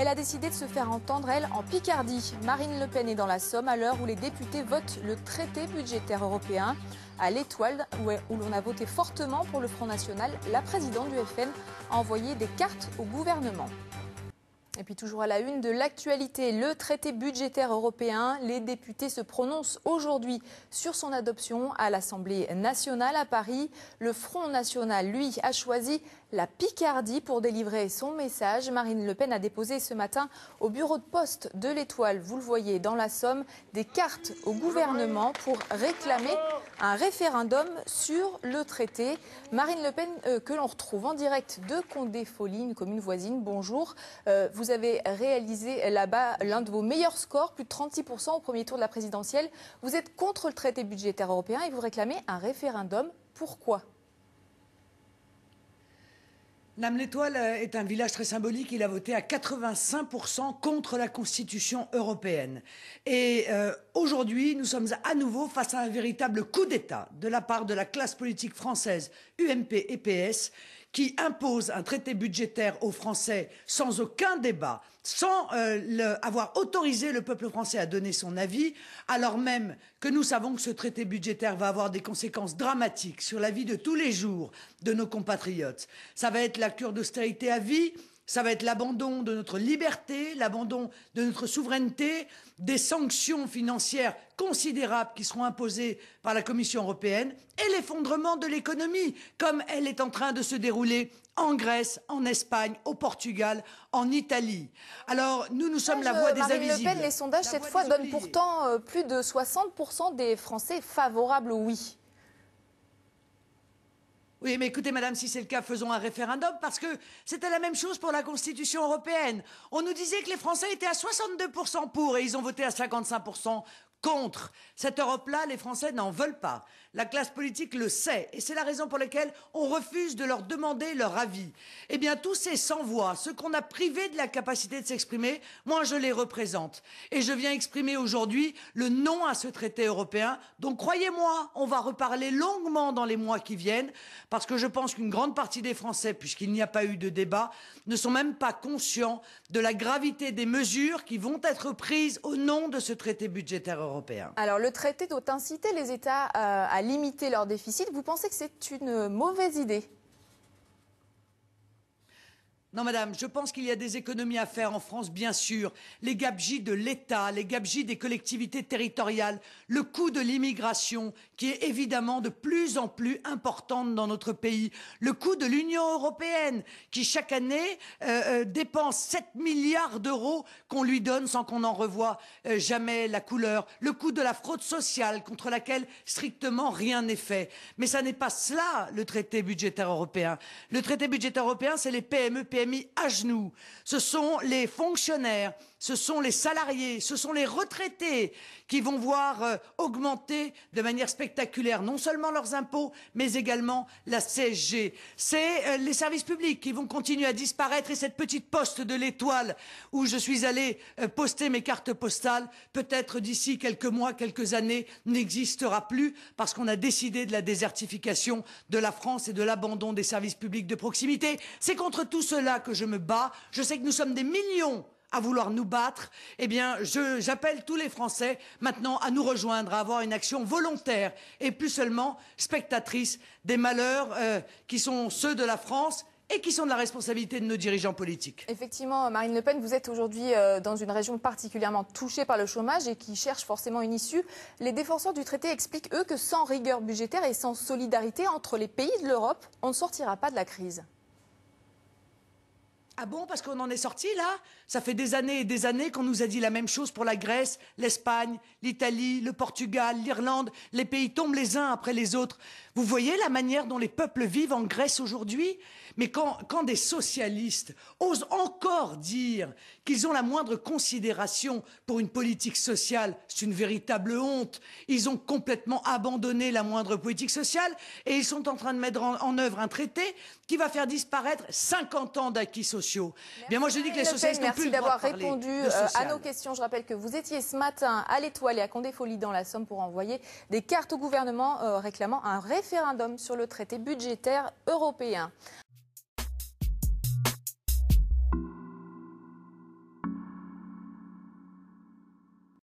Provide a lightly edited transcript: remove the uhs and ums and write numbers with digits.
Elle a décidé de se faire entendre, elle, en Picardie. Marine Le Pen est dans la Somme à l'heure où les députés votent le traité budgétaire européen. À l'Étoile, où l'on a voté fortement pour le Front National, la présidente du FN a envoyé des cartes au gouvernement. Et puis toujours à la une de l'actualité, le traité budgétaire européen. Les députés se prononcent aujourd'hui sur son adoption à l'Assemblée nationale à Paris. Le Front National, lui, a choisi la Picardie pour délivrer son message. Marine Le Pen a déposé ce matin au bureau de poste de l'Étoile, vous le voyez dans la Somme, des cartes au gouvernement pour réclamer un référendum sur le traité. Marine Le Pen, que l'on retrouve en direct de Condé-Folly, une commune voisine. Bonjour. Vous avez réalisé là-bas l'un de vos meilleurs scores, plus de 36% au premier tour de la présidentielle. Vous êtes contre le traité budgétaire européen et vous réclamez un référendum. Pourquoi ? Madame, l'Étoile est un village très symbolique. Il a voté à 85% contre la Constitution européenne. Et aujourd'hui, nous sommes à nouveau face à un véritable coup d'État de la part de la classe politique française, UMP et PS, qui impose un traité budgétaire aux Français sans aucun débat, sans avoir autorisé le peuple français à donner son avis, alors même que nous savons que ce traité budgétaire va avoir des conséquences dramatiques sur la vie de tous les jours de nos compatriotes. Ça va être la cure d'austérité à vie, ça va être l'abandon de notre liberté, l'abandon de notre souveraineté, des sanctions financières considérables qui seront imposées par la Commission européenne et l'effondrement de l'économie, comme elle est en train de se dérouler en Grèce, en Espagne, au Portugal, en Italie. Alors, nous sommes la voix des invisibles. Marine Le Pen, les sondages, cette fois, donnent pourtant plus de 60% des Français favorables au oui. Oui, mais écoutez, madame, si c'est le cas, faisons un référendum, parce que c'était la même chose pour la Constitution européenne. On nous disait que les Français étaient à 62% pour, et ils ont voté à 55% contre. Cette Europe-là, les Français n'en veulent pas. La classe politique le sait, et c'est la raison pour laquelle on refuse de leur demander leur avis. Eh bien, tous ces sans-voix, ceux qu'on a privés de la capacité de s'exprimer, moi, je les représente. Et je viens exprimer aujourd'hui le non à ce traité européen. Donc, croyez-moi, on va reparler longuement dans les mois qui viennent, parce que je pense qu'une grande partie des Français, puisqu'il n'y a pas eu de débat, ne sont même pas conscients de la gravité des mesures qui vont être prises au nom de ce traité budgétaire européen. Alors, le traité doit inciter les États à limiter leur déficit. Vous pensez que c'est une mauvaise idée ? Non, madame, je pense qu'il y a des économies à faire en France, bien sûr. Les gabegies de l'État, les gabegies des collectivités territoriales, le coût de l'immigration, qui est évidemment de plus en plus importante dans notre pays, le coût de l'Union européenne, qui chaque année dépense 7 milliards d'euros qu'on lui donne sans qu'on en revoie jamais la couleur, le coût de la fraude sociale, contre laquelle strictement rien n'est fait. Mais ça n'est pas cela, le traité budgétaire européen. Le traité budgétaire européen, c'est les PME, PMI à genoux. Ce sont les fonctionnaires, ce sont les salariés, ce sont les retraités qui vont voir augmenter de manière spectaculaire non seulement leurs impôts, mais également la CSG. C'est les services publics qui vont continuer à disparaître, et cette petite poste de l'Étoile où je suis allé poster mes cartes postales, peut-être d'ici quelques mois, quelques années, n'existera plus, parce qu'on a décidé de la désertification de la France et de l'abandon des services publics de proximité. C'est contre tout cela que je me bats. Je sais que nous sommes des millions à vouloir nous battre. Eh bien, j'appelle tous les Français maintenant à nous rejoindre, à avoir une action volontaire et plus seulement spectatrice des malheurs qui sont ceux de la France et qui sont de la responsabilité de nos dirigeants politiques. Effectivement, Marine Le Pen, vous êtes aujourd'hui dans une région particulièrement touchée par le chômage et qui cherche forcément une issue. Les défenseurs du traité expliquent, eux, que sans rigueur budgétaire et sans solidarité entre les pays de l'Europe, on ne sortira pas de la crise. Ah bon, parce qu'on en est sorti là? Ça fait des années et des années qu'on nous a dit la même chose pour la Grèce, l'Espagne, l'Italie, le Portugal, l'Irlande. Les pays tombent les uns après les autres. Vous voyez la manière dont les peuples vivent en Grèce aujourd'hui? Mais quand des socialistes osent encore dire qu'ils ont la moindre considération pour une politique sociale, c'est une véritable honte. Ils ont complètement abandonné la moindre politique sociale et ils sont en train de mettre en œuvre un traité qui va faire disparaître 50 ans d'acquis sociaux. Bien, moi je dis que les socialistes n'ont plus le droit de parler de social. Merci d'avoir répondu à nos questions. Je rappelle que vous étiez ce matin à l'Étoile et à Condé-Folly dans la Somme pour envoyer des cartes au gouvernement réclamant un référendum sur le traité budgétaire européen.